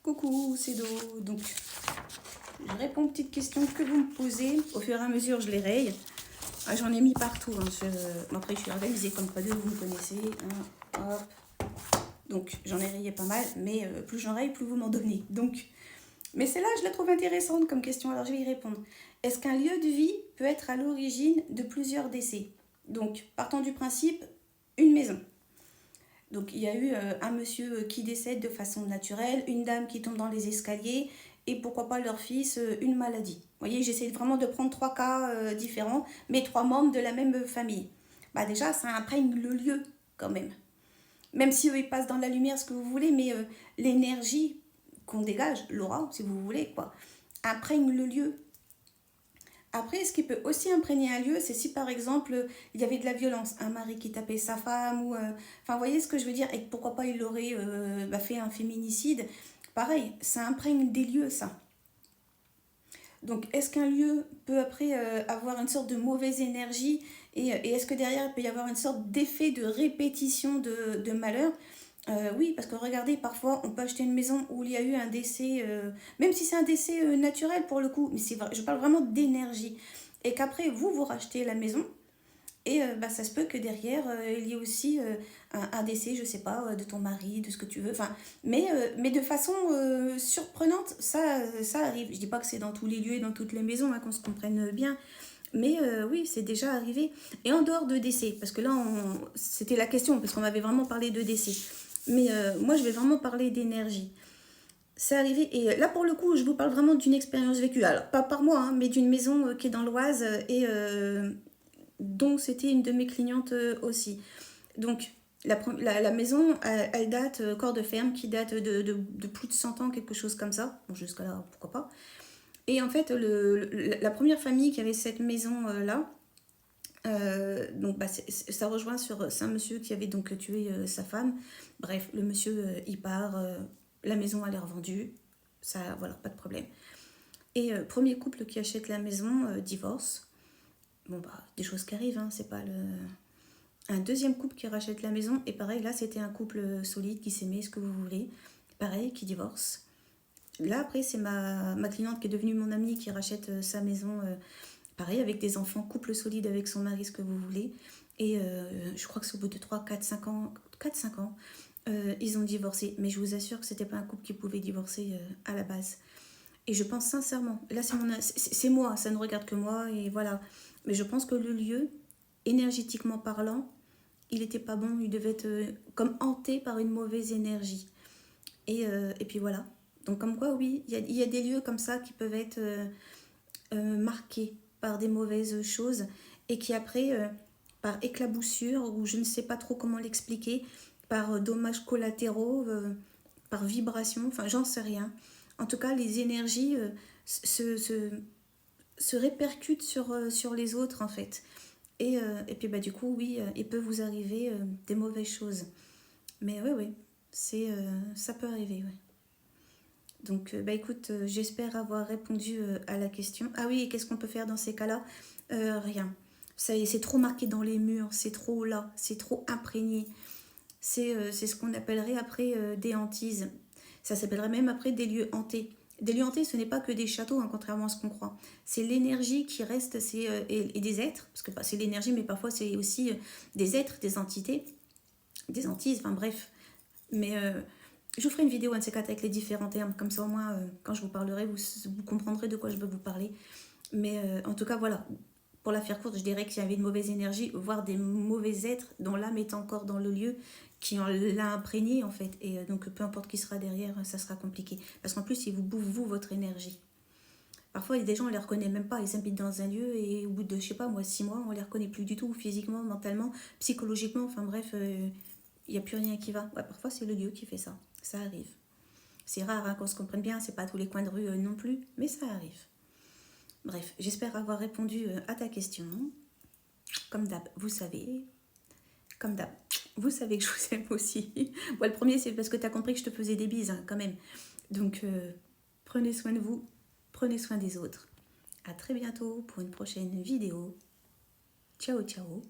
Coucou, c'est Do. Donc, je réponds aux petites questions que vous me posez. Au fur et à mesure, je les raye. Ah, j'en ai mis partout. Hein. Après, je suis organisée comme pas deux, vous me connaissez. Hein. Hop. Donc, j'en ai rayé pas mal. Mais plus j'en raye, plus vous m'en donnez. Donc, mais celle-là, je la trouve intéressante comme question. Alors, je vais y répondre. Est-ce qu'un lieu de vie peut être à l'origine de plusieurs décès? Donc, partant du principe, une maison. Donc il y a eu un monsieur qui décède de façon naturelle, une dame qui tombe dans les escaliers et pourquoi pas leur fils, une maladie. Vous voyez, j'essaie vraiment de prendre trois cas différents, mais trois membres de la même famille. Bah déjà, ça imprègne le lieu quand même. Même si eux, ils passent dans la lumière, ce que vous voulez, mais l'énergie qu'on dégage, l'aura, si vous voulez, quoi, imprègne le lieu. Après, ce qui peut aussi imprégner un lieu, c'est si par exemple il y avait de la violence, un mari qui tapait sa femme, ou. Enfin, vous voyez ce que je veux dire? Et pourquoi pas il aurait fait un féminicide? Pareil, ça imprègne des lieux, ça. Donc, est-ce qu'un lieu peut après avoir une sorte de mauvaise énergie et est-ce que derrière il peut y avoir une sorte d'effet de répétition de malheur? Oui, parce que regardez, parfois on peut acheter une maison où il y a eu un décès, même si c'est un décès naturel pour le coup, mais je parle vraiment d'énergie. Et qu'après vous rachetez la maison et bah, ça se peut que derrière il y ait aussi un décès, je sais pas, de ton mari, de ce que tu veux, enfin, mais de façon surprenante, ça arrive. Je dis pas que c'est dans tous les lieux et dans toutes les maisons, hein, qu'on se comprenne bien, mais oui, c'est déjà arrivé. Et en dehors de décès, parce que là, c'était la question, parce qu'on m'avait vraiment parlé de décès. Mais moi, je vais vraiment parler d'énergie. C'est arrivé, et là, pour le coup, je vous parle vraiment d'une expérience vécue. Alors, pas par moi, hein, mais d'une maison qui est dans l'Oise, et dont c'était une de mes clientes aussi. Donc, la maison, elle date, corps de ferme, qui date de plus de 100 ans, quelque chose comme ça. Bon, jusqu'à là, pourquoi pas. Et en fait, la première famille qui avait cette maison-là, donc bah, ça rejoint sur c'est un monsieur qui avait donc tué sa femme. Bref, le monsieur il part, la maison elle est revendue, ça voilà, pas de problème. Et premier couple qui achète la maison, divorce. Bon bah des choses qui arrivent, hein, c'est pas le. Un deuxième couple qui rachète la maison et pareil là c'était un couple solide qui s'aimait, ce que vous voulez, pareil qui divorce. Là après c'est ma cliente qui est devenue mon amie qui rachète sa maison. Pareil, avec des enfants, couple solide avec son mari, ce que vous voulez. Et je crois que c'est au bout de 3, 4, 5 ans, 4, 5 ans, ils ont divorcé. Mais je vous assure que c'était pas un couple qui pouvait divorcer à la base. Et je pense sincèrement, là c'est moi, ça ne regarde que moi, et voilà. Mais je pense que le lieu, énergétiquement parlant, il n'était pas bon, il devait être comme hanté par une mauvaise énergie. Et puis voilà. Donc comme quoi, oui, il y a des lieux comme ça qui peuvent être marqués par des mauvaises choses et qui après, par éclaboussure, ou je ne sais pas trop comment l'expliquer, par dommages collatéraux, par vibration, enfin j'en sais rien. En tout cas, les énergies se, se, se répercutent sur les autres en fait. Et puis bah, du coup, oui, il peut vous arriver des mauvaises choses. Mais oui, oui, ça peut arriver, oui. Donc, bah écoute, j'espère avoir répondu à la question. Ah oui, et qu'est-ce qu'on peut faire dans ces cas-là? Rien. Ça y est, c'est trop marqué dans les murs, c'est trop là, c'est trop imprégné. C'est ce qu'on appellerait après des hantises. Ça s'appellerait même après des lieux hantés. Des lieux hantés, ce n'est pas que des châteaux, hein, contrairement à ce qu'on croit. C'est l'énergie qui reste, et des êtres, parce que bah, c'est l'énergie, mais parfois c'est aussi des êtres, des entités, des hantises, enfin bref. Mais je vous ferai une vidéo un de ces quatre avec les différents termes, comme ça au moins quand je vous parlerai, vous comprendrez de quoi je veux vous parler. Mais en tout cas voilà, pour la faire courte, je dirais qu'il y avait une mauvaise énergie, voire des mauvais êtres dont l'âme est encore dans le lieu, qui l'a imprégné en fait. Et donc peu importe qui sera derrière, ça sera compliqué. Parce qu'en plus, ils vous bouffent vous, votre énergie. Parfois, il y a des gens, on les reconnaît même pas, ils habitent dans un lieu et au bout de, je sais pas moi, 6 mois, on les reconnaît plus du tout, physiquement, mentalement, psychologiquement, enfin bref, il n'y a plus rien qui va. Ouais, parfois, c'est le lieu qui fait ça. Ça arrive. C'est rare hein, qu'on se comprenne bien, c'est pas à tous les coins de rue non plus, mais ça arrive. Bref, j'espère avoir répondu à ta question. Comme d'hab, vous savez. Comme d'hab, vous savez que je vous aime aussi. Bon, le premier, c'est parce que tu as compris que je te faisais des bises, hein, quand même. Donc, prenez soin de vous, prenez soin des autres. À très bientôt pour une prochaine vidéo. Ciao, ciao.